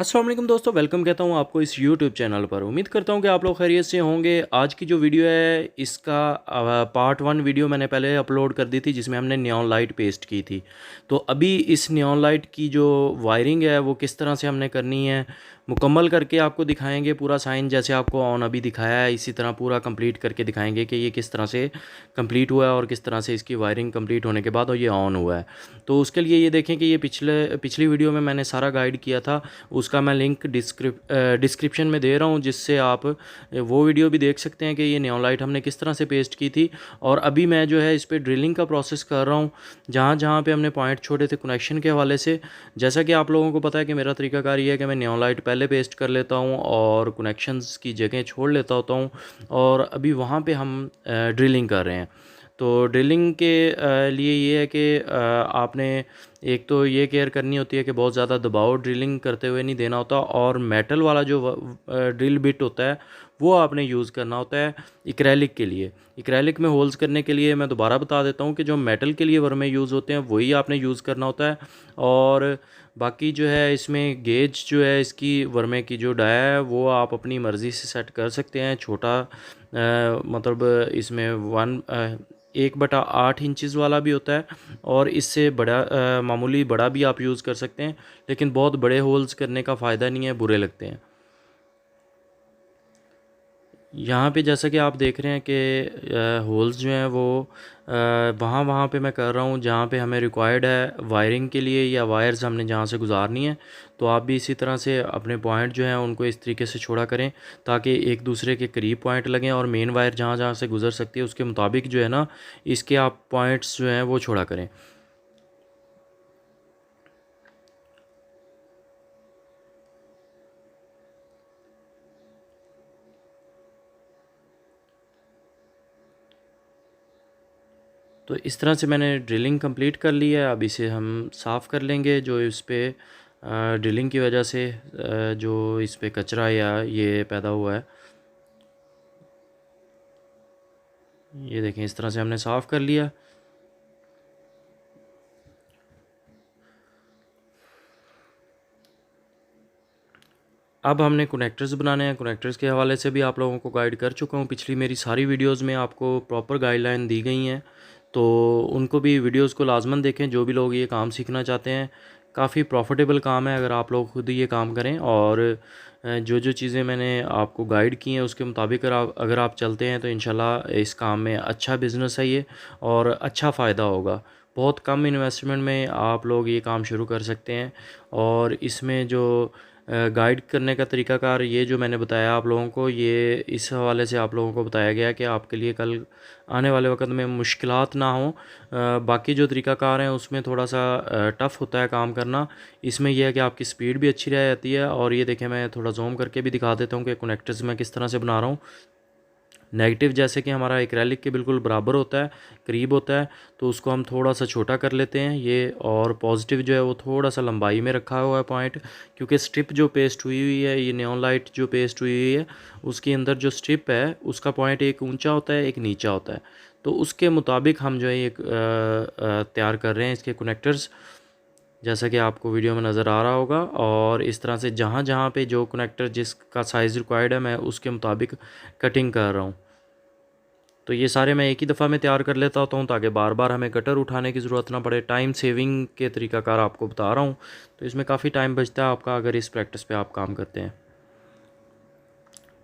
अस्सलाम वालेकुम दोस्तों, वेलकम कहता हूँ आपको इस यूट्यूब चैनल पर। उम्मीद करता हूँ कि आप लोग खैरियत से होंगे। आज की जो वीडियो है इसका पार्ट 1 वीडियो मैंने पहले अपलोड कर दी थी, जिसमें हमने नियॉन लाइट पेस्ट की थी। तो अभी इस नियॉन लाइट की जो वायरिंग है वो किस तरह से हमने करनी है मुकम्मल करके आपको दिखाएंगे। पूरा साइन जैसे आपको ऑन अभी दिखाया है इसी तरह पूरा कंप्लीट करके दिखाएंगे कि ये किस तरह से कंप्लीट हुआ है और किस तरह से इसकी वायरिंग कंप्लीट होने के बाद और ये ऑन हुआ है। तो उसके लिए ये देखें कि ये पिछली वीडियो में मैंने सारा गाइड किया था, उसका मैं लिंक डिस्क्रिप्शन में दे रहा हूँ, जिससे आप वो वीडियो भी देख सकते हैं कि ये नियॉन लाइट हमने किस तरह से पेस्ट की थी। और अभी मैं जो है इस पर ड्रिलिंग का प्रोसेस कर रहा हूँ, जहाँ जहाँ पे हमने पॉइंट छोड़े थे कनेक्शन के हवाले से। जैसा कि आप लोगों को पता है कि मेरा तरीकाकार ये है कि मैं नियॉन लाइट पहले पेस्ट कर लेता हूँ और कनेक्शंस की जगह छोड़ लेता होता हूँ, और अभी वहाँ पे हम ड्रिलिंग कर रहे हैं। तो ड्रिलिंग के लिए ये है कि आपने एक तो ये केयर करनी होती है कि बहुत ज़्यादा दबाव ड्रिलिंग करते हुए नहीं देना होता, और मेटल वाला जो ड्रिल बिट होता है वो आपने यूज़ करना होता है इक्रेलिक के लिए। इक्रेलिक में होल्स करने के लिए मैं दोबारा बता देता हूँ कि जो मेटल के लिए वर्मे यूज़ होते हैं वही आपने यूज़ करना होता है। और बाकी जो है इसमें गेज जो है इसकी वर्मे की जो डाया है वो आप अपनी मर्ज़ी से सेट कर सकते हैं। छोटा मतलब इसमें 1/8 इंचज़ वाला भी होता है, और इससे बड़ा मामूली बड़ा भी आप यूज़ कर सकते हैं, लेकिन बहुत बड़े होल्स करने का फ़ायदा नहीं है, बुरे लगते हैं। यहाँ पे जैसा कि आप देख रहे हैं कि होल्स जो हैं वो वहाँ वहाँ पे मैं कर रहा हूँ जहाँ पे हमें रिक्वायर्ड है वायरिंग के लिए, या वायर्स हमने जहाँ से गुजारनी है। तो आप भी इसी तरह से अपने पॉइंट जो हैं उनको इस तरीके से छोड़ा करें ताकि एक दूसरे के करीब पॉइंट लगें, और मेन वायर जहाँ जहाँ से गुजर सकती है उसके मुताबिक जो है ना इसके आप पॉइंट्स जो हैं वो छोड़ा करें। तो इस तरह से मैंने ड्रिलिंग कंप्लीट कर ली है। अब इसे हम साफ़ कर लेंगे, जो इस पे ड्रिलिंग की वजह से जो इस पे कचरा या ये पैदा हुआ है। ये देखें, इस तरह से हमने साफ़ कर लिया। अब हमने कनेक्टर्स बनाने हैं। कनेक्टर्स के हवाले से भी आप लोगों को गाइड कर चुका हूँ, पिछली मेरी सारी वीडियोस में आपको प्रॉपर गाइडलाइन दी गई हैं, तो उनको भी वीडियोस को लाजमन देखें जो भी लोग ये काम सीखना चाहते हैं। काफ़ी प्रॉफिटेबल काम है अगर आप लोग खुद ये काम करें, और जो जो चीज़ें मैंने आपको गाइड की हैं उसके मुताबिक अगर आप चलते हैं तो इंशाल्लाह इस काम में अच्छा बिज़नेस है ये, और अच्छा फ़ायदा होगा। बहुत कम इन्वेस्टमेंट में आप लोग ये काम शुरू कर सकते हैं। और इसमें जो गाइड करने का तरीकाकार ये जो मैंने बताया आप लोगों को, ये इस हवाले से आप लोगों को बताया गया कि आपके लिए कल आने वाले वक्त में मुश्किलात ना हो। बाकी जो तरीकाकार हैं उसमें थोड़ा सा टफ़ होता है काम करना। इसमें यह है कि आपकी स्पीड भी अच्छी रह जाती है। और ये देखें, मैं थोड़ा जूम करके भी दिखा देता हूँ कि कनेक्टर्स मैं किस तरह से बना रहा हूँ। नेगेटिव जैसे कि हमारा एक्रेलिक के बिल्कुल बराबर होता है, करीब होता है, तो उसको हम थोड़ा सा छोटा कर लेते हैं ये। और पॉजिटिव जो है वो थोड़ा सा लंबाई में रखा हुआ है पॉइंट, क्योंकि स्ट्रिप जो पेस्ट हुई हुई है, ये नियॉन लाइट जो पेस्ट हुई हुई है उसके अंदर जो स्ट्रिप है उसका पॉइंट एक ऊंचा होता है एक नीचा होता है। तो उसके मुताबिक हम जो है ये तैयार कर रहे हैं इसके कनेक्टर्स, जैसा कि आपको वीडियो में नज़र आ रहा होगा। और इस तरह से जहाँ जहाँ पे जो कनेक्टर जिसका साइज़ रिक्वायर्ड है मैं उसके मुताबिक कटिंग कर रहा हूँ। तो ये सारे मैं एक ही दफ़ा में तैयार कर लेता होता हूँ ताकि बार बार हमें कटर उठाने की ज़रूरत ना पड़े। टाइम सेविंग के तरीकाकार आपको बता रहा हूँ, तो इसमें काफ़ी टाइम बचता है आपका अगर इस प्रैक्टिस पे आप काम करते हैं।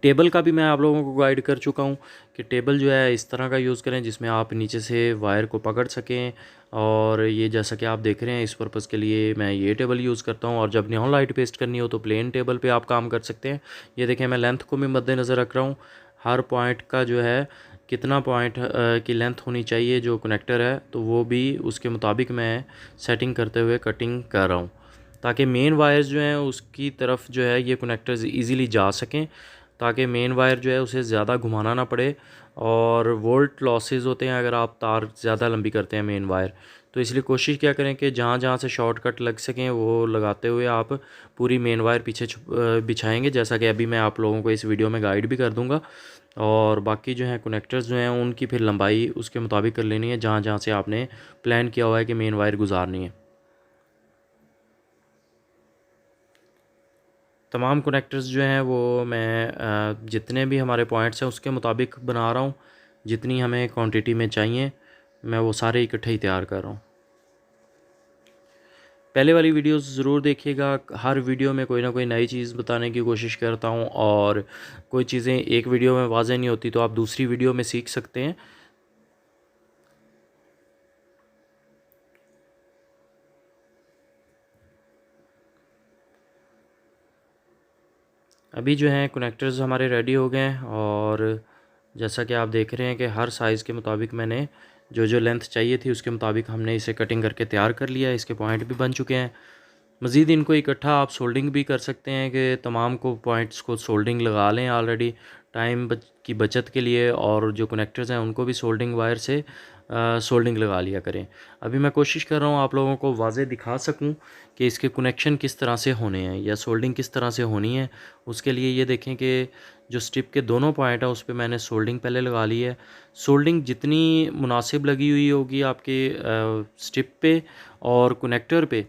टेबल का भी मैं आप लोगों को गाइड कर चुका हूँ कि टेबल जो है इस तरह का यूज़ करें जिसमें आप नीचे से वायर को पकड़ सकें। और ये जैसा कि आप देख रहे हैं इस पर्पज़ के लिए मैं ये टेबल यूज़ करता हूँ, और जब नियॉन लाइट पेस्ट करनी हो तो प्लेन टेबल पे आप काम कर सकते हैं। ये देखें, मैं लेंथ को भी मद्देनज़र रख रहा हूँ, हर पॉइंट का जो है कितना पॉइंट की लेंथ होनी चाहिए जो कनेक्टर है, तो वो भी उसके मुताबिक मैं सेटिंग करते हुए कटिंग कर रहा हूँ, ताकि मेन वायर्स जो हैं उसकी तरफ जो है ये कनेक्टर्स इजीली जा सकें, ताकि मेन वायर जो है उसे ज़्यादा घुमाना ना पड़े। और वोल्ट लॉसेस होते हैं अगर आप तार ज़्यादा लंबी करते हैं मेन वायर। तो इसलिए कोशिश क्या करें कि जहाँ जहाँ से शॉर्टकट लग सकें वो लगाते हुए आप पूरी मेन वायर पीछे बिछाएंगे, जैसा कि अभी मैं आप लोगों को इस वीडियो में गाइड भी कर दूंगा। और बाकी जो है कनेक्टर्स जो हैं उनकी फिर लंबाई उसके मुताबिक कर लेनी है जहाँ जहाँ से आपने प्लान किया हुआ है कि मेन वायर गुजारनी है। तमाम कनेक्टर्स जो हैं वो मैं जितने भी हमारे पॉइंट्स हैं उसके मुताबिक बना रहा हूँ, जितनी हमें क्वांटिटी में चाहिए मैं वो सारे इकट्ठे ही तैयार कर रहा हूँ। पहले वाली वीडियोस ज़रूर देखिएगा, हर वीडियो में कोई ना कोई नई चीज़ बताने की कोशिश करता हूँ, और कोई चीज़ें एक वीडियो में वाज़ेह नहीं होती तो आप दूसरी वीडियो में सीख सकते हैं। अभी जो हैं कनेक्टर्स हमारे रेडी हो गए हैं, और जैसा कि आप देख रहे हैं कि हर साइज़ के मुताबिक मैंने जो जो लेंथ चाहिए थी उसके मुताबिक हमने इसे कटिंग करके तैयार कर लिया है। इसके पॉइंट भी बन चुके हैं। मज़ीद इनको इकट्ठा आप सोल्डिंग भी कर सकते हैं कि तमाम को पॉइंट्स को सोल्डिंग लगा लें ऑलरेडी, टाइम की बचत के लिए, और जो कनेक्टर्स हैं उनको भी सोल्डिंग वायर से सोल्डिंग लगा लिया करें। अभी मैं कोशिश कर रहा हूँ आप लोगों को वाज़े दिखा सकूँ कि इसके कनेक्शन किस तरह से होने हैं या सोल्डिंग किस तरह से होनी है। उसके लिए ये देखें कि जो स्ट्रिप के दोनों पॉइंट हैं उस पर मैंने सोल्डिंग पहले लगा ली है। सोल्डिंग जितनी मुनासिब लगी हुई होगी आपके स्ट्रिप पे और कनेक्टर पे,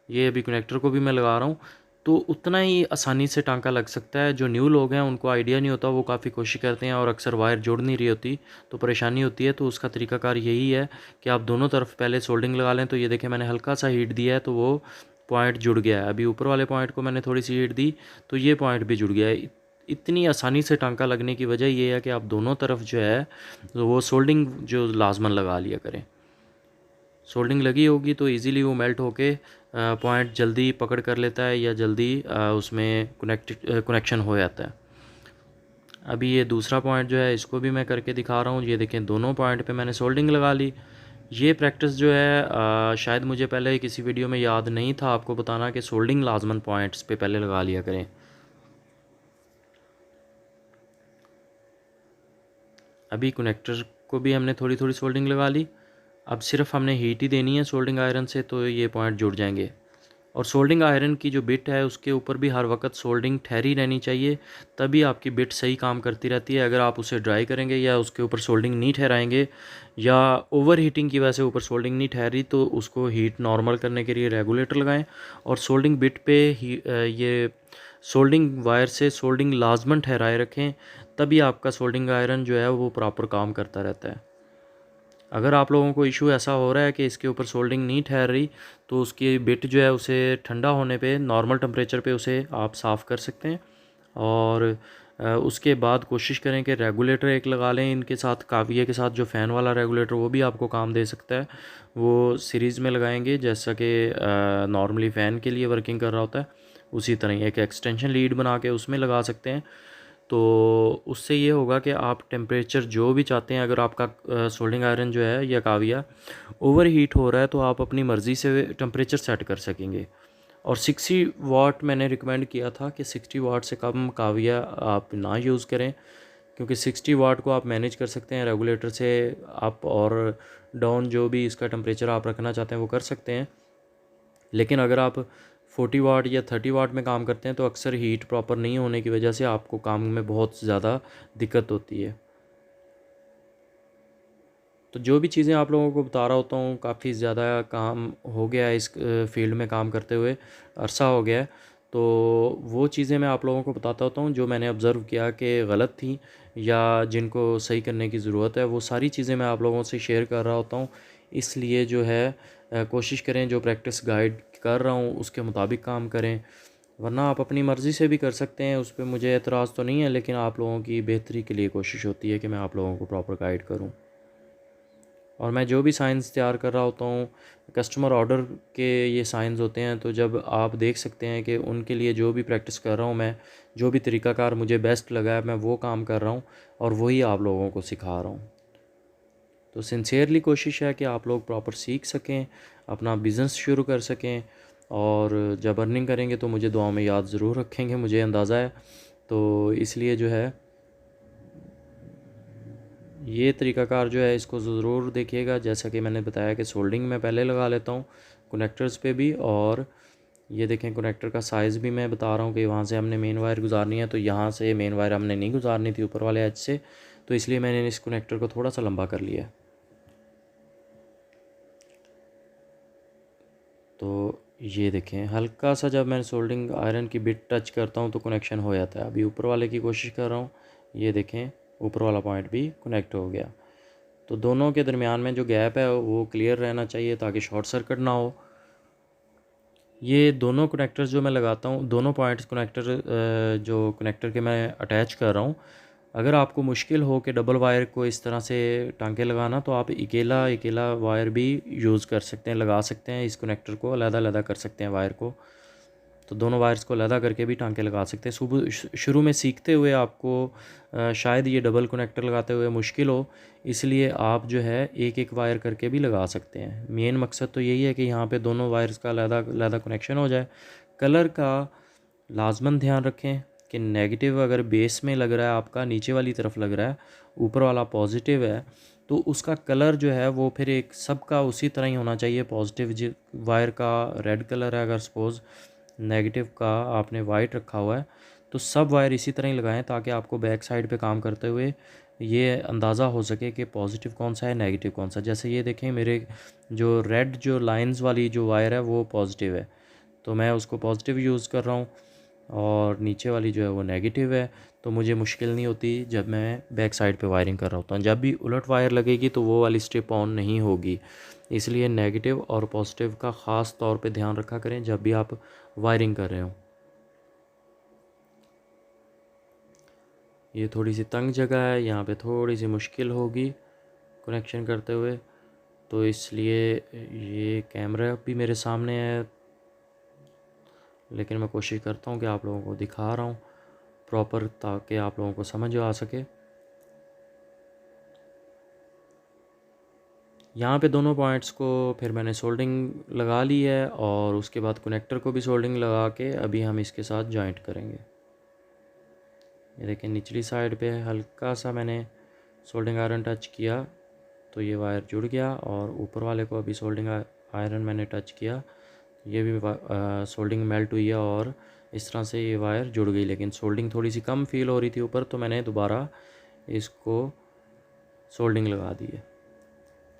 ये अभी कनेक्टर को भी मैं लगा रहा हूँ, तो उतना ही आसानी से टांका लग सकता है। जो न्यू लोग हैं उनको आइडिया नहीं होता, वो काफ़ी कोशिश करते हैं और अक्सर वायर जुड़ नहीं रही होती तो परेशानी होती है। तो उसका तरीकाकार यही है कि आप दोनों तरफ पहले सोल्डिंग लगा लें। तो ये देखें मैंने हल्का सा हीट दिया है तो वो पॉइंट जुड़ गया है। अभी ऊपर वाले पॉइंट को मैंने थोड़ी सी हीट दी तो ये पॉइंट भी जुड़ गया है। इतनी आसानी से टांका लगने की वजह ये है कि आप दोनों तरफ जो है तो वो सोल्डिंग जो लाजमन लगा लिया करें। सोल्डिंग लगी होगी तो इजीली वो मेल्ट होके पॉइंट जल्दी पकड़ कर लेता है या जल्दी उसमें कनेक्शन हो जाता है। अभी ये दूसरा पॉइंट जो है इसको भी मैं करके दिखा रहा हूँ। ये देखें दोनों पॉइंट पे मैंने सोल्डिंग लगा ली। ये प्रैक्टिस जो है शायद मुझे पहले किसी वीडियो में याद नहीं था आपको बताना कि सोल्डिंग लाजमन पॉइंट्स पे पहले लगा लिया करें। अभी कनेक्टर को भी हमने थोड़ी थोड़ी सोल्डिंग लगा ली। अब सिर्फ हमने हीट ही देनी है सोल्डिंग आयरन से तो ये पॉइंट जुड़ जाएंगे। और सोल्डिंग आयरन की जो बिट है उसके ऊपर भी हर वक्त सोल्डिंग ठहरी रहनी चाहिए, तभी आपकी बिट सही काम करती रहती है। अगर आप उसे ड्राई करेंगे या उसके ऊपर सोल्डिंग नहीं ठहराएंगे या ओवर हीटिंग की वजह से ऊपर सोल्डिंग नहीं ठहरी तो उसको हीट नॉर्मल करने के लिए रेगुलेटर लगाएं। और सोल्डिंग बिट पे ही ये सोल्डिंग वायर से सोल्डिंग लाजमन ठहराए रखें, तभी आपका सोल्डिंग आयरन जो है वो प्रॉपर काम करता रहता है। अगर आप लोगों को इशू ऐसा हो रहा है कि इसके ऊपर सोल्डिंग नहीं ठहर रही तो उसकी बिट जो है उसे ठंडा होने पे नॉर्मल टेम्परेचर पे उसे आप साफ़ कर सकते हैं। और उसके बाद कोशिश करें कि रेगुलेटर एक लगा लें इनके साथ, काविये के साथ जो फ़ैन वाला रेगुलेटर वो भी आपको काम दे सकता है। वो सीरीज़ में लगाएंगे जैसा कि नॉर्मली फ़ैन के लिए वर्किंग कर रहा होता है, उसी तरह एक एक्सटेंशन लीड बना के उसमें लगा सकते हैं। तो उससे ये होगा कि आप टेम्परेचर जो भी चाहते हैं, अगर आपका सोल्डिंग आयरन जो है या काविया ओवर हीट हो रहा है तो आप अपनी मर्ज़ी से टेम्परेचर सेट कर सकेंगे। और 60 वाट मैंने रिकमेंड किया था कि 60 वाट से कम काविया आप ना यूज़ करें, क्योंकि 60 वाट को आप मैनेज कर सकते हैं रेगुलेटर से अप और डाउन, जो भी इसका टेम्परेचर आप रखना चाहते हैं वो कर सकते हैं। लेकिन अगर आप 40 वाट या 30 वाट में काम करते हैं तो अक्सर हीट प्रॉपर नहीं होने की वजह से आपको काम में बहुत ज़्यादा दिक्कत होती है। तो जो भी चीज़ें आप लोगों को बता रहा होता हूँ, काफ़ी ज़्यादा काम हो गया है इस फील्ड में काम करते हुए, अरसा हो गया है। तो वो चीज़ें मैं आप लोगों को बताता होता हूँ जो मैंने ऑब्ज़र्व किया कि गलत थी या जिनको सही करने की ज़रूरत है, वो सारी चीज़ें मैं आप लोगों से शेयर कर रहा होता हूँ। इसलिए जो है कोशिश करें जो प्रैक्टिस गाइड कर रहा हूँ उसके मुताबिक काम करें, वरना आप अपनी मर्ज़ी से भी कर सकते हैं, उस पर मुझे एतराज़ तो नहीं है, लेकिन आप लोगों की बेहतरी के लिए कोशिश होती है कि मैं आप लोगों को प्रॉपर गाइड करूँ। और मैं जो भी साइंस तैयार कर रहा होता हूँ, कस्टमर ऑर्डर के ये साइंस होते हैं, तो जब आप देख सकते हैं कि उनके लिए जो भी प्रैक्टिस कर रहा हूँ मैं, जो भी तरीक़ाकार मुझे बेस्ट लगा है मैं वो काम कर रहा हूँ और वही आप लोगों को सिखा रहा हूँ। तो सिंसियरली कोशिश है कि आप लोग प्रॉपर सीख सकें, अपना बिज़नेस शुरू कर सकें, और जब अर्निंग करेंगे तो मुझे दुआओं में याद ज़रूर रखेंगे, मुझे अंदाज़ा है। तो इसलिए जो है ये तरीक़ाकार जो है इसको ज़रूर देखिएगा। जैसा कि मैंने बताया कि सोल्डिंग मैं पहले लगा लेता हूँ कनेक्टर्स पे भी, और ये देखें कनेक्टर का साइज़ भी मैं बता रहा हूँ कि वहाँ से हमने मेन वायर गुजारनी है, तो यहाँ से मेन वायर हमने नहीं गुजारनी थी ऊपर वाले एज से, तो इसलिए मैंने इस कनेक्टर को थोड़ा सा लंबा कर लिया। तो ये देखें, हल्का सा जब मैं सोल्डिंग आयरन की बिट टच करता हूँ तो कनेक्शन हो जाता है। अभी ऊपर वाले की कोशिश कर रहा हूँ, ये देखें ऊपर वाला पॉइंट भी कनेक्ट हो गया। तो दोनों के दरमियान में जो गैप है वो क्लियर रहना चाहिए ताकि शॉर्ट सर्किट ना हो। ये दोनों कनेक्टर्स जो मैं लगाता हूँ, दोनों पॉइंट्स कनेक्टर जो कनेक्टर के मैं अटैच कर रहा हूँ, अगर आपको मुश्किल हो कि डबल वायर को इस तरह से टांके लगाना, तो आप अकेला अकेला वायर भी यूज़ कर सकते हैं, लगा सकते हैं। इस कनेक्टर को अलग-अलग कर सकते हैं वायर को, तो दोनों वायर्स को अलग करके भी टांके लगा सकते हैं। शुरू में सीखते हुए आपको शायद ये डबल कनेक्टर लगाते हुए मुश्किल हो, इसलिए आप जो है एक एक वायर करके भी लगा सकते हैं। मेन मकसद तो यही है कि यहाँ पे दोनों वायर्स का अलग कनेक्शन हो जाए। कलर का लाजमन ध्यान रखें कि नेगेटिव अगर बेस में लग रहा है, आपका नीचे वाली तरफ लग रहा है, ऊपर वाला पॉजिटिव है, तो उसका कलर जो है वो फिर एक सबका उसी तरह ही होना चाहिए। पॉजिटिव वायर का रेड कलर है, अगर सपोज़ नेगेटिव का आपने वाइट रखा हुआ है, तो सब वायर इसी तरह ही लगाएं ताकि आपको बैक साइड पे काम करते हुए ये अंदाज़ा हो सके कि पॉजिटिव कौन सा है, नेगेटिव कौन सा। जैसे ये देखें, मेरे जो रेड जो लाइंस वाली जो वायर है वो पॉजिटिव है, तो मैं उसको पॉजिटिव यूज़ कर रहा हूँ, और नीचे वाली जो है वो नेगेटिव है। तो मुझे मुश्किल नहीं होती जब मैं बैक साइड पे वायरिंग कर रहा होता हूँ। जब भी उलट वायर लगेगी तो वो वाली स्ट्रिप ऑन नहीं होगी, इसलिए नेगेटिव और पॉजिटिव का ख़ास तौर पे ध्यान रखा करें जब भी आप वायरिंग कर रहे हो। ये थोड़ी सी तंग जगह है, यहाँ पे थोड़ी सी मुश्किल होगी कनेक्शन करते हुए, तो इसलिए ये कैमरा भी मेरे सामने है, लेकिन मैं कोशिश करता हूँ कि आप लोगों को दिखा रहा हूँ प्रॉपर ताकि आप लोगों को समझ आ सके। यहाँ पे दोनों पॉइंट्स को फिर मैंने सोल्डिंग लगा ली है, और उसके बाद कनेक्टर को भी सोल्डिंग लगा के अभी हम इसके साथ जॉइंट करेंगे। ये देखें, निचली साइड पे हल्का सा मैंने सोल्डिंग आयरन टच किया तो ये वायर जुड़ गया, और ऊपर वाले को अभी सोल्डिंग आयरन मैंने टच किया, ये भी सोल्डिंग मेल्ट हुई है और इस तरह से ये वायर जुड़ गई। लेकिन सोल्डिंग थोड़ी सी कम फील हो रही थी ऊपर, तो मैंने दोबारा इसको सोल्डिंग लगा दी है।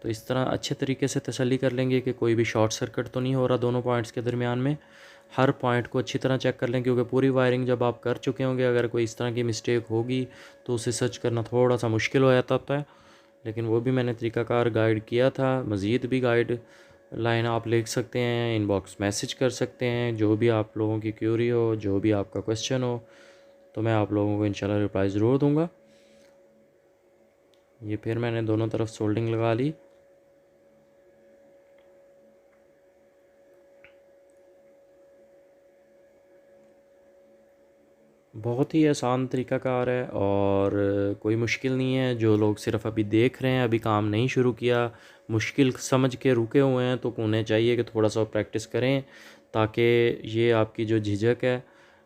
तो इस तरह अच्छे तरीके से तसल्ली कर लेंगे कि कोई भी शॉर्ट सर्किट तो नहीं हो रहा दोनों पॉइंट्स के दरमियान में। हर पॉइंट को अच्छी तरह चेक कर लें, क्योंकि पूरी वायरिंग जब आप कर चुके होंगे, अगर कोई इस तरह की मिस्टेक होगी तो उसे सर्च करना थोड़ा सा मुश्किल हो जाता है। लेकिन वो भी मैंने तरीक़ाकार गाइड किया था। मज़ीद भी गाइड लाइन आप लिख सकते हैं, इनबॉक्स मैसेज कर सकते हैं, जो भी आप लोगों की क्यूरी हो, जो भी आपका क्वेश्चन हो, तो मैं आप लोगों को इंशाल्लाह रिप्लाई ज़रूर दूंगा। ये फिर मैंने दोनों तरफ सोल्डिंग लगा ली। बहुत ही आसान तरीक़ाकार है और कोई मुश्किल नहीं है। जो लोग सिर्फ़ अभी देख रहे हैं, अभी काम नहीं शुरू किया, मुश्किल समझ के रुके हुए हैं, तो उन्हें चाहिए कि थोड़ा सा प्रैक्टिस करें, ताकि ये आपकी जो झिझक है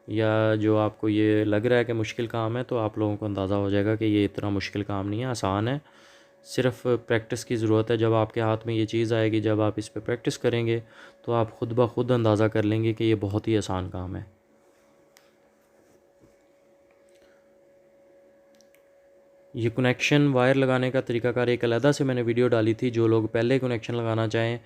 या जो आपको ये लग रहा है कि मुश्किल काम है, तो आप लोगों को अंदाज़ा हो जाएगा कि ये इतना मुश्किल काम नहीं है, आसान है। सिर्फ़ प्रैक्टिस की ज़रूरत है। जब आपके हाथ में ये चीज़ आएगी, जब आप इस पर प्रैक्टिस करेंगे, तो आप ख़ुद ब खुद अंदाज़ा कर लेंगे कि ये बहुत ही आसान काम है। ये कनेक्शन वायर लगाने का तरीकाकार एक अलहदा से मैंने वीडियो डाली थी। जो लोग पहले कनेक्शन लगाना चाहें,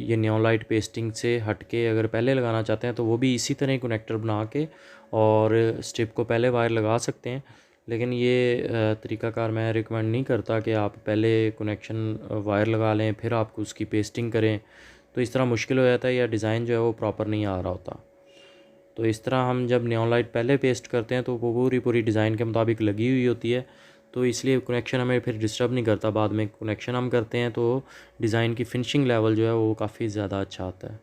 ये नियॉन लाइट पेस्टिंग से हट के अगर पहले लगाना चाहते हैं, तो वो भी इसी तरह कनेक्टर बना के और स्ट्रिप को पहले वायर लगा सकते हैं। लेकिन ये तरीकाकार मैं रिकमेंड नहीं करता कि आप पहले कनेक्शन वायर लगा लें फिर आप उसकी पेस्टिंग करें, तो इस तरह मुश्किल हो जाता है या डिज़ाइन जो है वो प्रॉपर नहीं आ रहा होता। तो इस तरह हम जब नियॉन लाइट पहले पेस्ट करते हैं तो वो पूरी डिज़ाइन के मुताबिक लगी हुई होती है, तो इसलिए कनेक्शन हमें फिर डिस्टर्ब नहीं करता। बाद में कनेक्शन हम करते हैं तो डिज़ाइन की फिनिशिंग लेवल जो है वो काफ़ी ज़्यादा अच्छा आता है।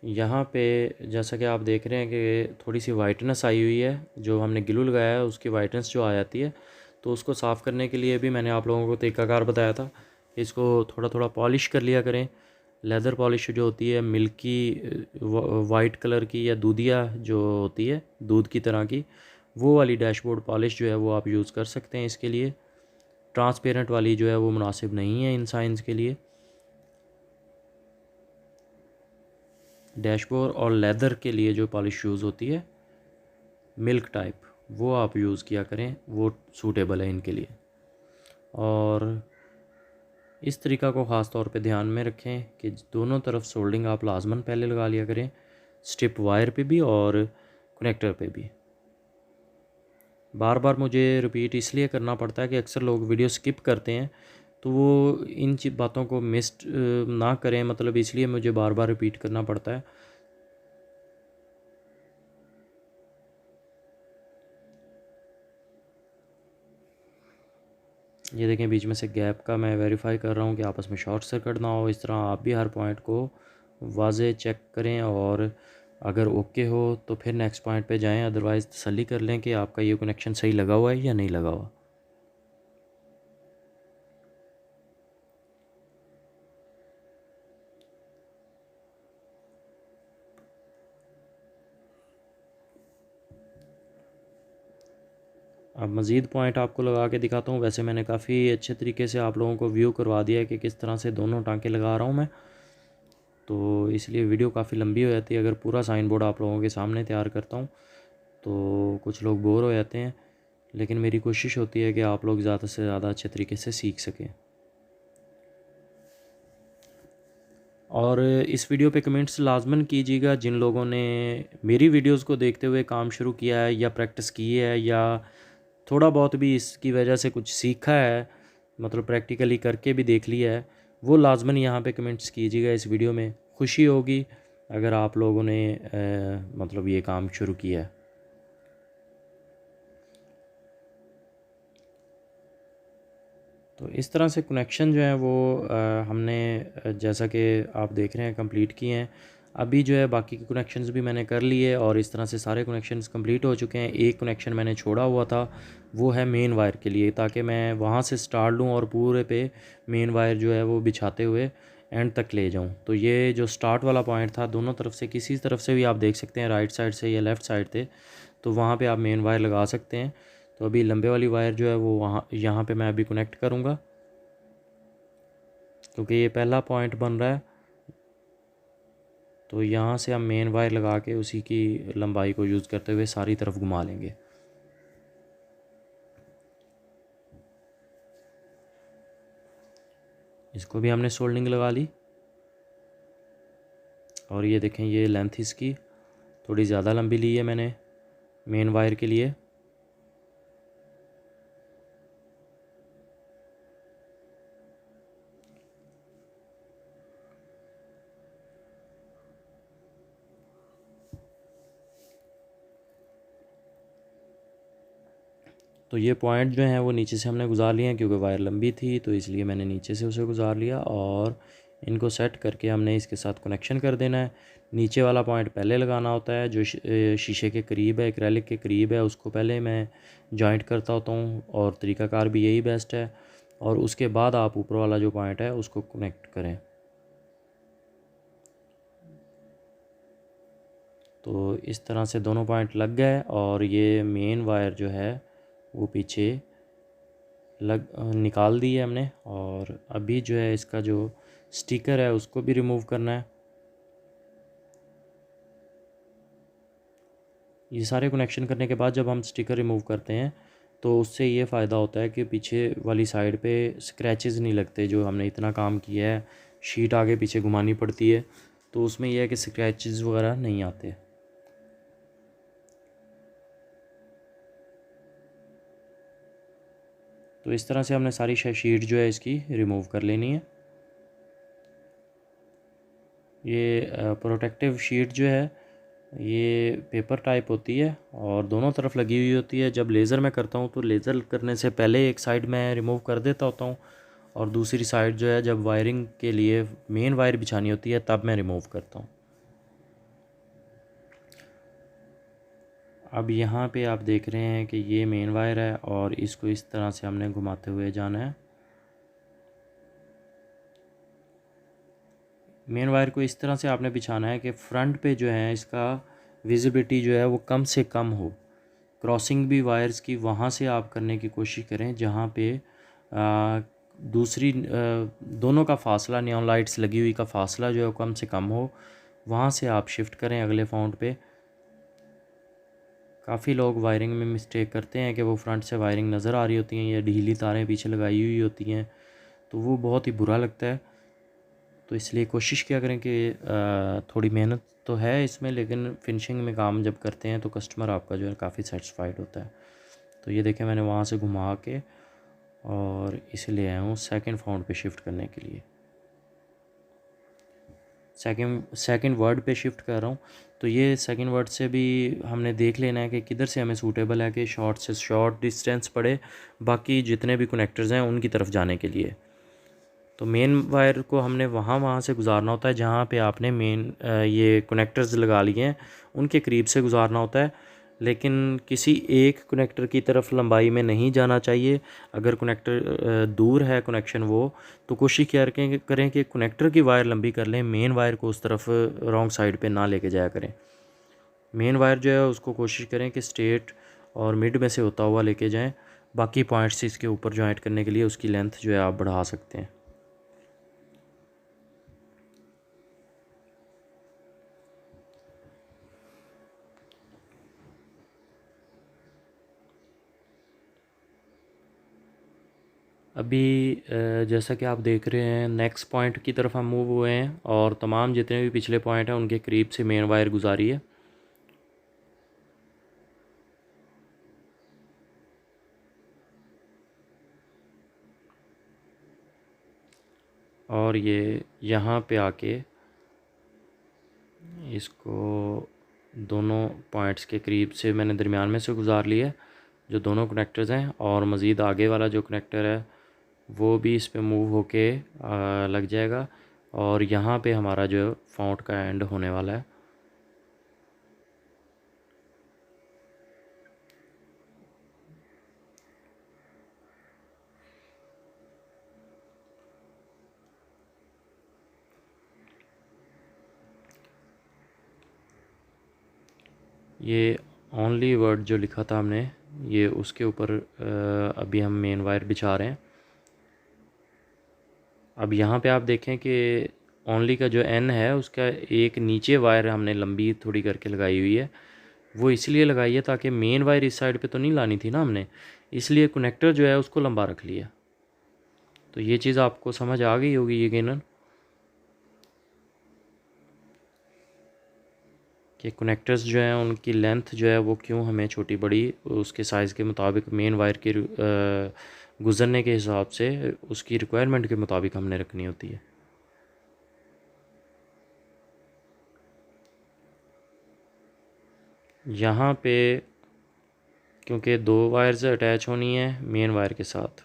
यहाँ पे जैसा कि आप देख रहे हैं कि थोड़ी सी वाइटनेस आई हुई है, जो हमने ग्लू लगाया है उसकी वाइटनेस जो आ जाती है, तो उसको साफ़ करने के लिए भी मैंने आप लोगों को तरीक़ाकार बताया था कि इसको थोड़ा थोड़ा पॉलिश कर लिया करें। लेदर पॉलिश जो होती है मिल्की वाइट कलर की या दूधिया जो होती है दूध की तरह की, वो वाली डैशबोर्ड पॉलिश जो है वो आप यूज़ कर सकते हैं इसके लिए। ट्रांसपेरेंट वाली जो है वो मुनासिब नहीं है इन साइंस के लिए। डैशबोर्ड और लेदर के लिए जो पॉलिश यूज़ होती है मिल्क टाइप, वो आप यूज़ किया करें, वो सूटेबल है इनके लिए। और इस तरीका को ख़ास तौर पे ध्यान में रखें कि दोनों तरफ सोल्डिंग आप लाजमन पहले लगा लिया करें, स्ट्रिप वायर पे भी और कनेक्टर पे भी। बार बार मुझे रिपीट इसलिए करना पड़ता है कि अक्सर लोग वीडियो स्किप करते हैं, तो वो इन बातों को मिस ना करें, मतलब इसलिए मुझे बार बार रिपीट करना पड़ता है। ये देखें बीच में से गैप का मैं वेरीफाई कर रहा हूँ कि आपस में शॉर्ट सर्किट ना हो। इस तरह आप भी हर पॉइंट को वाज़े चेक करें और अगर ओके हो तो फिर नेक्स्ट पॉइंट पे जाएं, अदरवाइज़ तसल्ली कर लें कि आपका ये कनेक्शन सही लगा हुआ है या नहीं लगा हुआ। अब मज़ीद पॉइंट आपको लगा के दिखाता हूँ। वैसे मैंने काफ़ी अच्छे तरीके से आप लोगों को व्यू करवा दिया है कि किस तरह से दोनों टांके लगा रहा हूँ मैं, तो इसलिए वीडियो काफ़ी लंबी हो जाती है अगर पूरा साइन बोर्ड आप लोगों के सामने तैयार करता हूँ, तो कुछ लोग बोर हो जाते हैं। लेकिन मेरी कोशिश होती है कि आप लोग ज़्यादा से ज़्यादा अच्छे तरीके से सीख सकें। और इस वीडियो पे कमेंट्स लाजमन कीजिएगा जिन लोगों ने मेरी वीडियोस को देखते हुए काम शुरू किया है या प्रैक्टिस की है या थोड़ा बहुत भी इसकी वजह से कुछ सीखा है, मतलब प्रैक्टिकली करके भी देख लिया है, वो लाजमन यहाँ पे कमेंट्स कीजिएगा। इस वीडियो में खुशी होगी अगर आप लोगों ने मतलब ये काम शुरू किया है। तो इस तरह से कनेक्शन जो है वो हमने जैसा कि आप देख रहे हैं कंप्लीट किए हैं। अभी जो है बाकी के कनेक्शंस भी मैंने कर लिए और इस तरह से सारे कनेक्शंस कंप्लीट हो चुके हैं। एक कनेक्शन मैंने छोड़ा हुआ था, वो है मेन वायर के लिए, ताकि मैं वहाँ से स्टार्ट लूँ और पूरे पे मेन वायर जो है वो बिछाते हुए एंड तक ले जाऊँ। तो ये जो स्टार्ट वाला पॉइंट था, दोनों तरफ से किसी तरफ से भी आप देख सकते हैं, राइट साइड से या लेफ़्ट साइड से, तो वहाँ पर आप मेन वायर लगा सकते हैं। तो अभी लंबे वाली वायर जो है वो वहाँ यहाँ पे मैं अभी कनेक्ट करूँगा, क्योंकि ये पहला पॉइंट बन रहा है। तो यहाँ से हम मेन वायर लगा के उसी की लंबाई को यूज़ करते हुए सारी तरफ घुमा लेंगे। इसको भी हमने सोल्डिंग लगा ली और ये देखें ये लेंथ इसकी थोड़ी ज़्यादा लंबी ली है मैंने मेन वायर के लिए। तो ये पॉइंट जो हैं वो नीचे से हमने गुजार लिए हैं, क्योंकि वायर लंबी थी तो इसलिए मैंने नीचे से उसे गुजार लिया और इनको सेट करके हमने इसके साथ कनेक्शन कर देना है। नीचे वाला पॉइंट पहले लगाना होता है, जो शीशे के करीब है, एक्रेलिक के करीब है, उसको पहले मैं जॉइंट करता होता हूँ और तरीक़ाकार भी यही बेस्ट है। और उसके बाद आप ऊपर वाला जो पॉइंट है उसको कनेक्ट करें। तो इस तरह से दोनों पॉइंट लग गए और ये मेन वायर जो है वो पीछे निकाल दी है हमने। और अभी जो है इसका जो स्टिकर है उसको भी रिमूव करना है। ये सारे कनेक्शन करने के बाद जब हम स्टिकर रिमूव करते हैं तो उससे ये फ़ायदा होता है कि पीछे वाली साइड पे स्क्रैचेस नहीं लगते। जो हमने इतना काम किया है, शीट आगे पीछे घुमानी पड़ती है, तो उसमें यह है कि स्क्रैचेस वगैरह नहीं आते। तो इस तरह से हमने सारी शीट जो है इसकी रिमूव कर लेनी है। ये प्रोटेक्टिव शीट जो है ये पेपर टाइप होती है और दोनों तरफ लगी हुई होती है। जब लेज़र मैं करता हूँ तो लेज़र करने से पहले एक साइड मैं रिमूव कर देता होता हूँ और दूसरी साइड जो है जब वायरिंग के लिए मेन वायर बिछानी होती है तब मैं रिमूव करता हूँ। अब यहाँ पे आप देख रहे हैं कि ये मेन वायर है और इसको इस तरह से हमने घुमाते हुए जाना है। मेन वायर को इस तरह से आपने बिछाना है कि फ्रंट पे जो है इसका विजिबिलिटी जो है वो कम से कम हो। क्रॉसिंग भी वायर्स की वहाँ से आप करने की कोशिश करें जहाँ पे दूसरी दोनों का फासला, नियॉन लाइट्स लगी हुई का फासला जो है कम से कम हो। वहाँ से आप शिफ्ट करें अगले फाउंड पे। काफ़ी लोग वायरिंग में मिस्टेक करते हैं कि वो फ्रंट से वायरिंग नज़र आ रही होती हैं या ढीली तारें पीछे लगाई हुई होती हैं, तो वो बहुत ही बुरा लगता है। तो इसलिए कोशिश किया करें कि थोड़ी मेहनत तो है इसमें, लेकिन फिनिशिंग में काम जब करते हैं तो कस्टमर आपका जो है काफ़ी सेटिस्फाइड होता है। तो ये देखें, मैंने वहाँ से घुमा के और इसे ले आया हूँ सेकंड फाउंड पे शिफ्ट करने के लिए। सेकंड वर्ड पे शिफ्ट कर रहा हूँ। तो ये सेकंड वर्ड से भी हमने देख लेना है कि किधर से हमें सूटेबल है कि शॉर्ट से शॉर्ट डिस्टेंस पड़े बाकी जितने भी कनेक्टर्स हैं उनकी तरफ जाने के लिए। तो मेन वायर को हमने वहाँ से गुजारना होता है जहाँ पे आपने मेन ये कनेक्टर्स लगा लिए हैं उनके करीब से गुजारना होता है, लेकिन किसी एक कनेक्टर की तरफ लंबाई में नहीं जाना चाहिए। अगर कनेक्टर दूर है कनेक्शन तो कोशिश करें कि कनेक्टर की वायर लंबी कर लें, मेन वायर को उस तरफ रॉन्ग साइड पे ना लेके जाया करें। मेन वायर जो है उसको कोशिश करें कि स्ट्रेट और मिड में से होता हुआ लेके जाएं। बाकी पॉइंट्स इसके ऊपर जॉइंट करने के लिए उसकी लेंथ जो है आप बढ़ा सकते हैं। अभी जैसा कि आप देख रहे हैं नेक्स्ट पॉइंट की तरफ हम मूव हुए हैं और तमाम जितने भी पिछले पॉइंट हैं उनके करीब से मेन वायर गुजारी है। और ये यहाँ पे आके इसको दोनों पॉइंट्स के करीब से मैंने दरमियान में से गुजार लिया जो दोनों कनेक्टर्स हैं, और मज़ीद आगे वाला जो कनेक्टर है वो भी इस पे मूव होके लग जाएगा और यहाँ पे हमारा जो फाउंड का एंड होने वाला है। ये ओनली वर्ड जो लिखा था हमने ये उसके ऊपर अभी हम मेन वायर बिछा रहे हैं। अब यहाँ पे आप देखें कि ओनली का जो एन है उसका एक नीचे वायर हमने लंबी थोड़ी करके लगाई हुई है। वो इसलिए लगाई है ताकि मेन वायर इस साइड पे तो नहीं लानी थी ना हमने, इसलिए कनेक्टर जो है उसको लंबा रख लिया। तो ये चीज़ आपको समझ आ गई होगी यकीनन कि कनेक्टर्स जो हैं उनकी लेंथ जो है वो क्यों हमें छोटी बड़ी उसके साइज़ के मुताबिक मेन वायर के गुज़रने के हिसाब से उसकी रिक्वायरमेंट के मुताबिक हमने रखनी होती है। यहाँ पे क्योंकि दो वायर्स अटैच होनी है मेन वायर के साथ,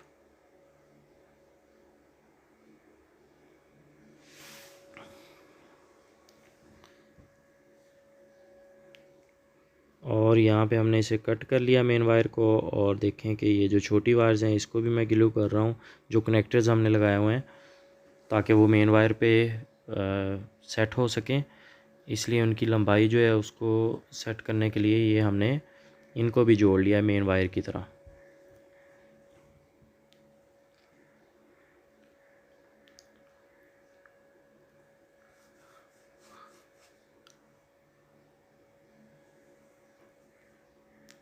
और यहाँ पे हमने इसे कट कर लिया मेन वायर को। और देखें कि ये जो छोटी वायर्स हैं इसको भी मैं ग्लू कर रहा हूँ जो कनेक्टर्स हमने लगाए हुए हैं ताकि वो मेन वायर पे सेट हो सकें। इसलिए उनकी लंबाई जो है उसको सेट करने के लिए ये हमने इनको भी जोड़ लिया मेन वायर की तरह।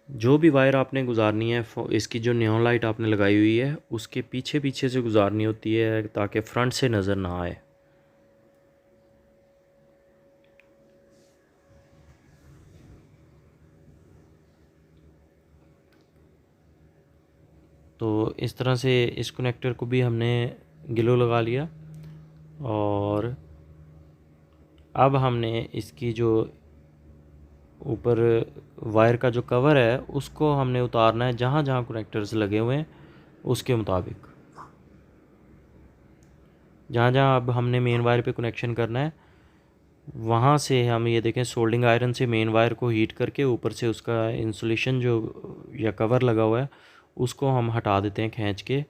जो भी वायर आपने गुजारनी है इसकी जो नियॉन लाइट आपने लगाई हुई है उसके पीछे पीछे से गुजारनी होती है ताकि फ्रंट से नज़र ना आए। तो इस तरह से इस कनेक्टर को भी हमने ग्लू लगा लिया और अब हमने इसकी जो ऊपर वायर का जो कवर है उसको हमने उतारना है जहाँ जहाँ कनेक्टर्स लगे हुए हैं उसके मुताबिक। जहाँ जहाँ अब हमने मेन वायर पे कनेक्शन करना है वहाँ से हम ये देखें सोल्डिंग आयरन से मेन वायर को हीट करके ऊपर से उसका इंसुलेशन जो या कवर लगा हुआ है उसको हम हटा देते हैं खींच के।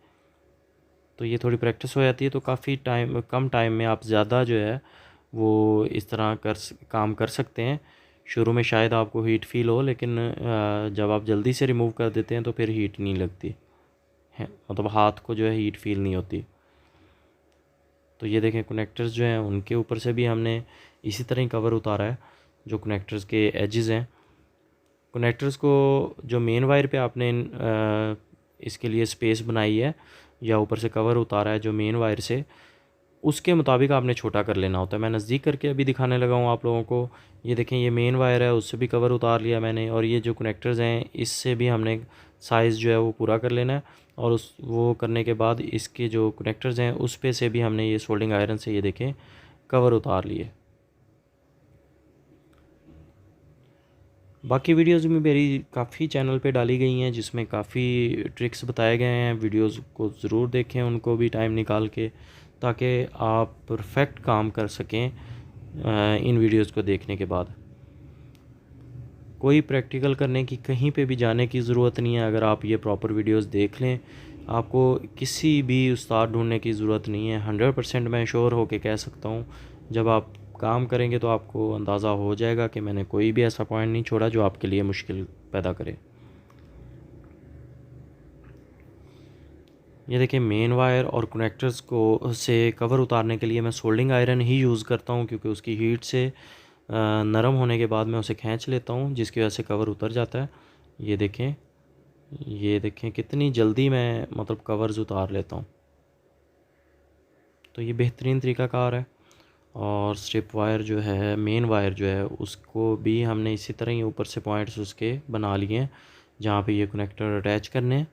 तो ये थोड़ी प्रैक्टिस हो जाती है तो काफ़ी कम टाइम में आप ज़्यादा जो है वो इस तरह काम कर सकते हैं। शुरू में शायद आपको हीट फील हो, लेकिन जब आप जल्दी से रिमूव कर देते हैं तो फिर हीट नहीं लगती है, मतलब हाथ को जो है हीट फील नहीं होती। तो ये देखें कनेक्टर्स जो हैं उनके ऊपर से भी हमने इसी तरह ही कवर उतारा है। जो कनेक्टर्स के एजेस हैं, कनेक्टर्स को जो मेन वायर पे आपने इसके लिए स्पेस बनाई है या ऊपर से कवर उतारा है जो मेन वायर से, उसके मुताबिक आपने छोटा कर लेना होता है। मैं नज़दीक करके अभी दिखाने लगा हूँ आप लोगों को। ये देखें, ये मेन वायर है, उससे भी कवर उतार लिया मैंने, और ये जो कनेक्टर्स हैं इससे भी हमने साइज़ जो है वो पूरा कर लेना है। और वो करने के बाद इसके जो कनेक्टर्स हैं उस पे से भी हमने ये सोल्डिंग आयरन से ये देखें कवर उतार लिए। बाकी वीडियोज़ में मेरी काफ़ी चैनल पे डाली गई हैं जिसमें काफ़ी ट्रिक्स बताए गए हैं। वीडियोज़ को ज़रूर देखें, उनको भी टाइम निकाल के, ताकि आप परफेक्ट काम कर सकें इन वीडियोज़ को देखने के बाद। कोई प्रैक्टिकल करने की, कहीं पे भी जाने की ज़रूरत नहीं है। अगर आप ये प्रॉपर वीडियोज़ देख लें, आपको किसी भी उस्ताद ढूंढने की ज़रूरत नहीं है। 100% मैं श्योर होके कह सकता हूँ, जब आप काम करेंगे तो आपको अंदाज़ा हो जाएगा कि मैंने कोई भी ऐसा पॉइंट नहीं छोड़ा जो आपके लिए मुश्किल पैदा करे। ये देखिए, मेन वायर और कनेक्टर्स को से कवर उतारने के लिए मैं सोल्डिंग आयरन ही यूज़ करता हूँ, क्योंकि उसकी हीट से नरम होने के बाद मैं उसे खींच लेता हूँ, जिसकी वजह से कवर उतर जाता है। ये देखें कितनी जल्दी मैं मतलब कवर्स उतार लेता हूँ। तो ये बेहतरीन तरीक़ाकार है। और स्ट्रिप वायर जो है, मेन वायर जो है, उसको भी हमने इसी तरह ही ऊपर से पॉइंट्स उसके बना लिए हैं जहाँ पे ये कनेक्टर अटैच करने हैं।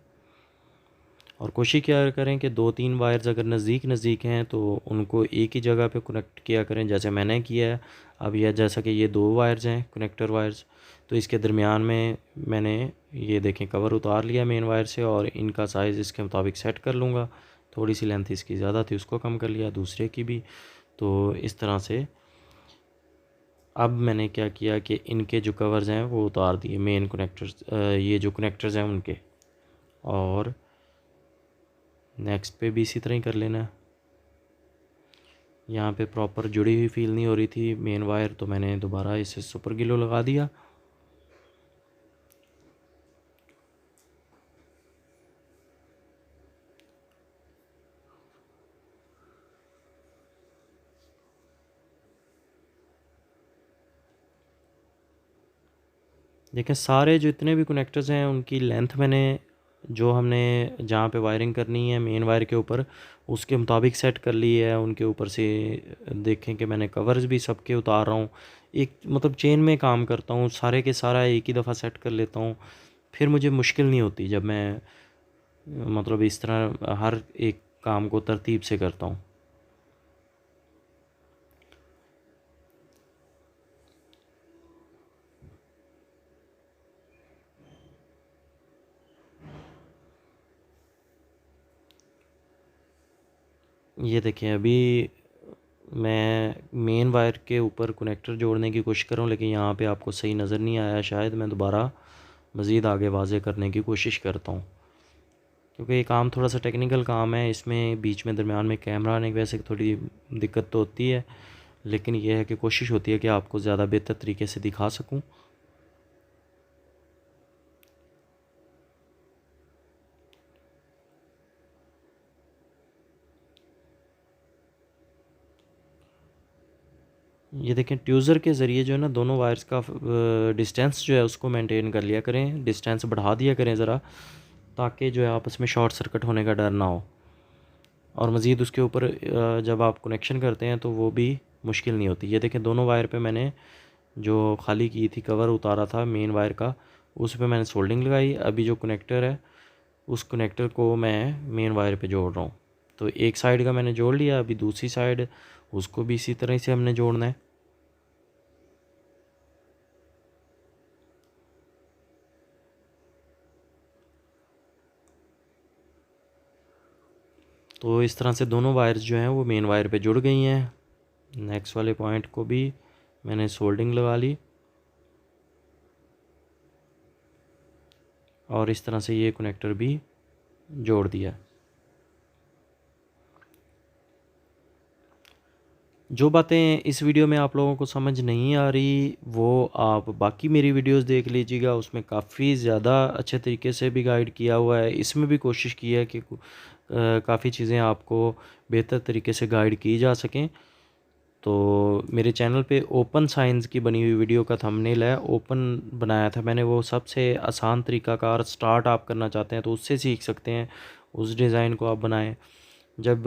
और कोशिश क्या करें कि 2-3 वायर्स अगर नज़दीक हैं तो उनको एक ही जगह पे कनेक्ट किया करें, जैसे मैंने किया है। अब यह जैसा कि ये 2 वायर्स हैं कनेक्टर वायर्स, तो इसके दरमियान में मैंने ये देखें कवर उतार लिया मेन वायर से, और इनका साइज़ इसके मुताबिक सेट कर लूँगा। थोड़ी सी लेंथ इसकी ज़्यादा थी, उसको कम कर लिया, दूसरे की भी। तो इस तरह से अब मैंने क्या किया कि इनके जो कवर्स हैं वो उतार दिए, मेन कनेक्टर्स, ये जो कनेक्टर्स हैं उनके। और नेक्स्ट पे भी इसी तरह ही कर लेना है। यहाँ पे प्रॉपर जुड़ी हुई फील नहीं हो रही थी मेन वायर, तो मैंने दोबारा इसे सुपर ग्लू लगा दिया। देखें, सारे जो इतने भी कनेक्टर्स हैं उनकी लेंथ मैंने, जो हमने जहाँ पे वायरिंग करनी है मेन वायर के ऊपर, उसके मुताबिक सेट कर ली है। उनके ऊपर से देखें कि मैंने कवर्स भी सबके उतार रहा हूँ। एक मतलब चेन में काम करता हूँ, सारे के सारा एक ही दफ़ा सेट कर लेता हूँ। फिर मुझे मुश्किल नहीं होती जब मैं मतलब इस तरह हर एक काम को तरतीब से करता हूँ। ये देखें, अभी मैं मेन वायर के ऊपर कनेक्टर जोड़ने की कोशिश कर रहा हूँ, लेकिन यहाँ पे आपको सही नज़र नहीं आया शायद। मैं दोबारा मज़ीद आगे वाज़े करने की कोशिश करता हूँ, क्योंकि ये काम थोड़ा सा टेक्निकल काम है। इसमें बीच में दरमियान में कैमरा आने की वजह से थोड़ी दिक्कत तो होती है, लेकिन यह है कि कोशिश होती है कि आपको ज़्यादा बेहतर तरीके से दिखा सकूँ। ये देखें, ट्यूज़र के ज़रिए जो है ना, दोनों वायर्स का डिस्टेंस जो है उसको मेंटेन कर लिया करें, डिस्टेंस बढ़ा दिया करें ज़रा, ताकि जो है आपस में शॉर्ट सर्किट होने का डर ना हो। और मज़ीद उसके ऊपर जब आप कनेक्शन करते हैं तो वो भी मुश्किल नहीं होती। ये देखें, दोनों वायर पे मैंने जो खाली की थी, कवर उतारा था मेन वायर का, उस पे मैंने सोल्डिंग लगाई। अभी जो कनेक्टर है, उस कनेक्टर को मैं मेन वायर पे जोड़ रहा हूँ। तो एक साइड का मैंने जोड़ लिया, अभी दूसरी साइड उसको भी इसी तरह से हमने जोड़ना है। तो इस तरह से दोनों वायर्स जो हैं वो मेन वायर पे जुड़ गई हैं। नेक्स्ट वाले पॉइंट को भी मैंने सोल्डिंग लगा ली, और इस तरह से ये कनेक्टर भी जोड़ दिया। जो बातें इस वीडियो में आप लोगों को समझ नहीं आ रही वो आप बाकी मेरी वीडियोस देख लीजिएगा, उसमें काफ़ी ज़्यादा अच्छे तरीके से भी गाइड किया हुआ है। इसमें भी कोशिश की है कि काफ़ी चीज़ें आपको बेहतर तरीके से गाइड की जा सकें। तो मेरे चैनल पे ओपन साइंस की बनी हुई वीडियो का थंबनेल है, ओपन बनाया था मैंने। वो सबसे आसान तरीक़ाकार स्टार्ट आप करना चाहते हैं तो उससे सीख सकते हैं, उस डिज़ाइन को आप बनाएं। जब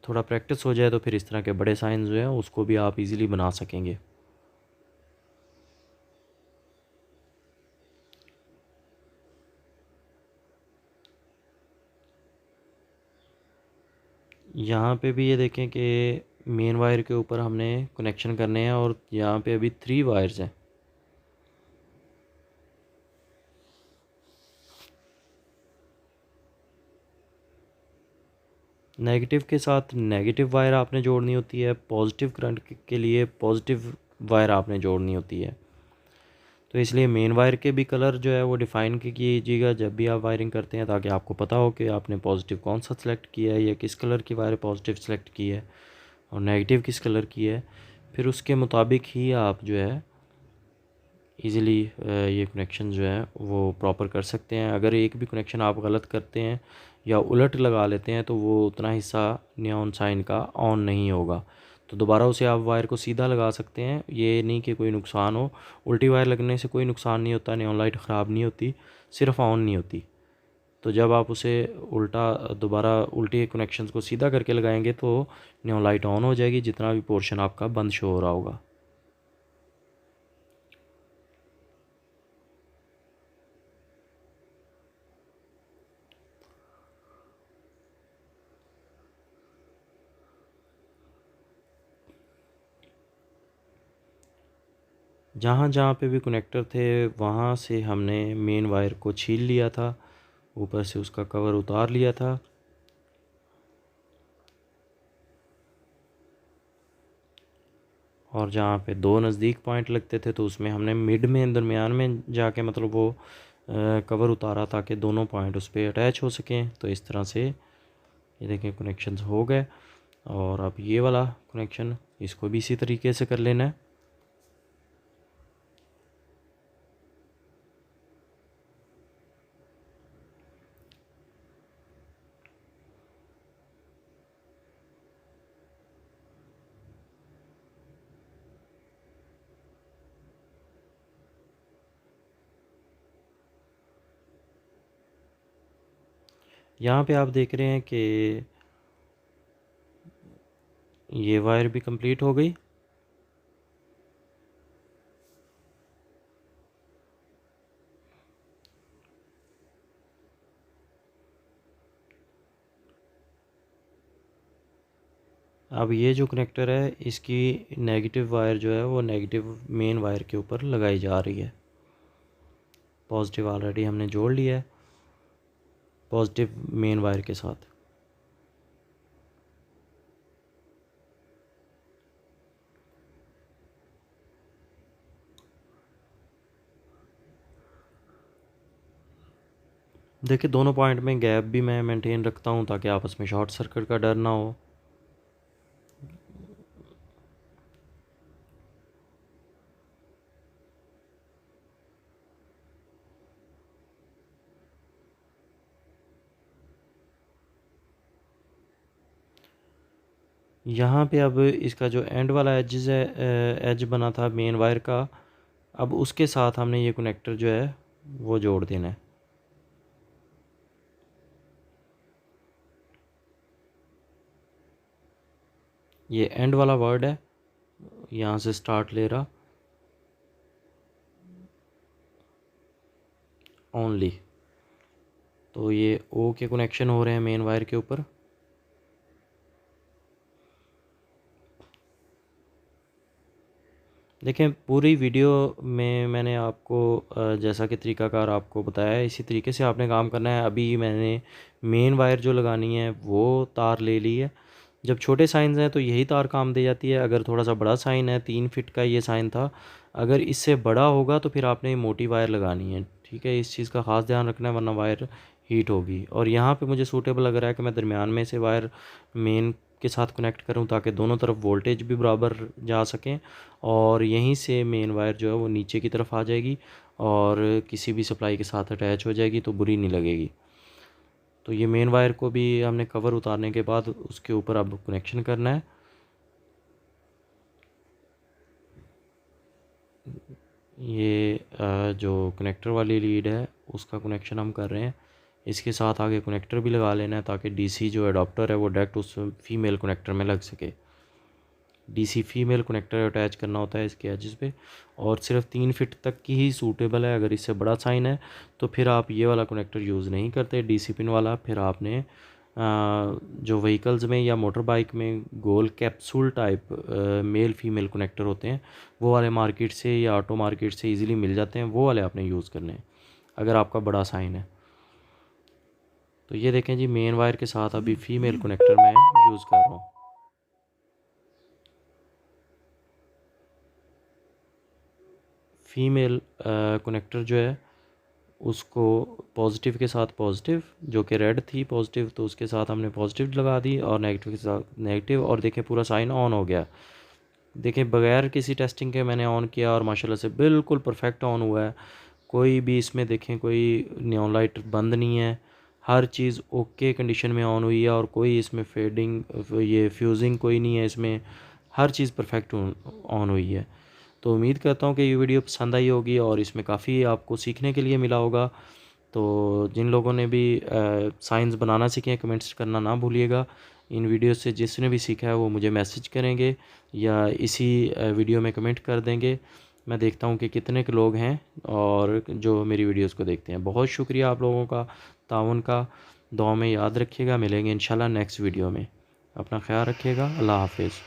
थोड़ा प्रैक्टिस हो जाए तो फिर इस तरह के बड़े साइंस जो हैं उसको भी आप इजीली बना सकेंगे। यहाँ पे भी ये देखें कि मेन वायर के ऊपर हमने कनेक्शन करने हैं और यहाँ पे अभी 3 वायर्स हैं। नेगेटिव के साथ नेगेटिव वायर आपने जोड़नी होती है, पॉजिटिव करंट के लिए पॉजिटिव वायर आपने जोड़नी होती है। तो इसलिए मेन वायर के भी कलर जो है वो डिफ़ाइन कीजिएगा जब भी आप वायरिंग करते हैं, ताकि आपको पता हो कि आपने पॉजिटिव कौन सा सिलेक्ट किया है या किस कलर की वायर पॉजिटिव सेलेक्ट की है और नेगेटिव किस कलर की है। फिर उसके मुताबिक ही आप जो है ईज़िली ये कनेक्शन जो है वो प्रॉपर कर सकते हैं। अगर एक भी कनेक्शन आप गलत करते हैं या उलट लगा लेते हैं तो वो उतना हिस्सा नियॉन साइन का ऑन नहीं होगा। तो दोबारा उसे आप वायर को सीधा लगा सकते हैं, ये नहीं कि कोई नुकसान हो। उल्टी वायर लगने से कोई नुकसान नहीं होता, नियॉन लाइट ख़राब नहीं होती, सिर्फ ऑन नहीं होती। तो जब आप उसे उल्टा दोबारा उल्टे कनेक्शंस को सीधा करके लगाएंगे तो नियॉन लाइट ऑन हो जाएगी, जितना भी पोर्शन आपका बंद शो हो रहा होगा। जहाँ जहाँ पे भी कनेक्टर थे वहाँ से हमने मेन वायर को छील लिया था, ऊपर से उसका कवर उतार लिया था। और जहाँ पे 2 नज़दीक पॉइंट लगते थे तो उसमें हमने मिड में दरमियान में जाके मतलब वो कवर उतारा ताकि दोनों पॉइंट उस पर अटैच हो सकें। तो इस तरह से ये देखें कनेक्शंस हो गए। और अब ये वाला कनेक्शन इसको भी इसी तरीके से कर लेना है। यहाँ पे आप देख रहे हैं कि ये वायर भी कंप्लीट हो गई। अब ये जो कनेक्टर है इसकी नेगेटिव वायर जो है वो नेगेटिव मेन वायर के ऊपर लगाई जा रही है। पॉजिटिव ऑलरेडी हमने जोड़ लिया है पॉजिटिव मेन वायर के साथ। देखिए दोनों पॉइंट में गैप भी मैं मेंटेन रखता हूँ ताकि आपस में शॉर्ट सर्किट का डर ना हो। यहाँ पे अब इसका जो एंड वाला एज है, एज बना था मेन वायर का, अब उसके साथ हमने ये कनेक्टर जो है वो जोड़ देना है। ये एंड वाला वर्ड है, यहाँ से स्टार्ट ले रहा ओनली। तो ये ओ के कनेक्शन हो रहे हैं मेन वायर के ऊपर। देखें पूरी वीडियो में मैंने आपको जैसा कि तरीक़ाकार आपको बताया है इसी तरीके से आपने काम करना है। अभी मैंने मेन वायर जो लगानी है वो तार ले ली है। जब छोटे साइंस हैं तो यही तार काम दे जाती है। अगर थोड़ा सा बड़ा साइन है, 3 फीट का ये साइन था, अगर इससे बड़ा होगा तो फिर आपने मोटी वायर लगानी है। ठीक है, इस चीज़ का ख़ास ध्यान रखना है वरना वायर हीट होगी। और यहाँ पे मुझे सूटेबल लग रहा है कि मैं दरमियान में से वायर मेन के साथ कनेक्ट करूँ ताकि दोनों तरफ वोल्टेज भी बराबर जा सकें। और यहीं से मेन वायर जो है वो नीचे की तरफ आ जाएगी और किसी भी सप्लाई के साथ अटैच हो जाएगी तो बुरी नहीं लगेगी। तो ये मेन वायर को भी हमने कवर उतारने के बाद उसके ऊपर अब कनेक्शन करना है। ये जो कनेक्टर वाली लीड है उसका कनेक्शन हम कर रहे हैं। इसके साथ आगे कनेक्टर भी लगा लेना है ताकि डीसी जो अडॉप्टर है वो डायरेक्ट उस फीमेल कनेक्टर में लग सके। डीसी फीमेल कनेक्टर अटैच करना होता है इसके एजेस पे, और सिर्फ 3 फीट तक की ही सूटेबल है। अगर इससे बड़ा साइन है तो फिर आप ये वाला कनेक्टर यूज़ नहीं करते डीसी पिन वाला। फिर आपने जो व्हीकल्स में या मोटर बाइक में गोल capsule type male female connector होते हैं वो वाले मार्केट से या ऑटो मार्केट से इजीली मिल जाते हैं, वो वाले आपने यूज़ करने हैं अगर आपका बड़ा साइन है। तो ये देखें जी, मेन वायर के साथ अभी फीमेल कनेक्टर मैं यूज़ कर रहा हूँ। फीमेल कनेक्टर जो है उसको पॉजिटिव के साथ पॉजिटिव, जो कि रेड थी पॉजिटिव, तो उसके साथ हमने पॉजिटिव लगा दी, और नेगेटिव के साथ नेगेटिव, और देखें पूरा साइन ऑन हो गया। देखें बगैर किसी टेस्टिंग के मैंने ऑन किया और माशाल्लाह से बिल्कुल परफेक्ट ऑन हुआ है। कोई भी इसमें देखें कोई नियॉन लाइट बंद नहीं है, हर चीज़ ओके कंडीशन में ऑन हुई है, और कोई इसमें फेडिंग ये फ्यूजिंग कोई नहीं है इसमें, हर चीज़ परफेक्ट ऑन हुई है। तो उम्मीद करता हूँ कि ये वीडियो पसंद आई होगी और इसमें काफ़ी आपको सीखने के लिए मिला होगा। तो जिन लोगों ने भी साइंस बनाना सीखे हैं, कमेंट्स करना ना भूलिएगा। इन वीडियो से जिसने भी सीखा है वो मुझे मैसेज करेंगे या इसी वीडियो में कमेंट कर देंगे। मैं देखता हूँ कि कितने के लोग हैं और जो मेरी वीडियोस को देखते हैं। बहुत शुक्रिया आप लोगों का ताउन का। दुआ में याद रखिएगा। मिलेंगे इंशाल्लाह नेक्स्ट वीडियो में। अपना ख्याल रखिएगा। अल्लाह हाफिज़।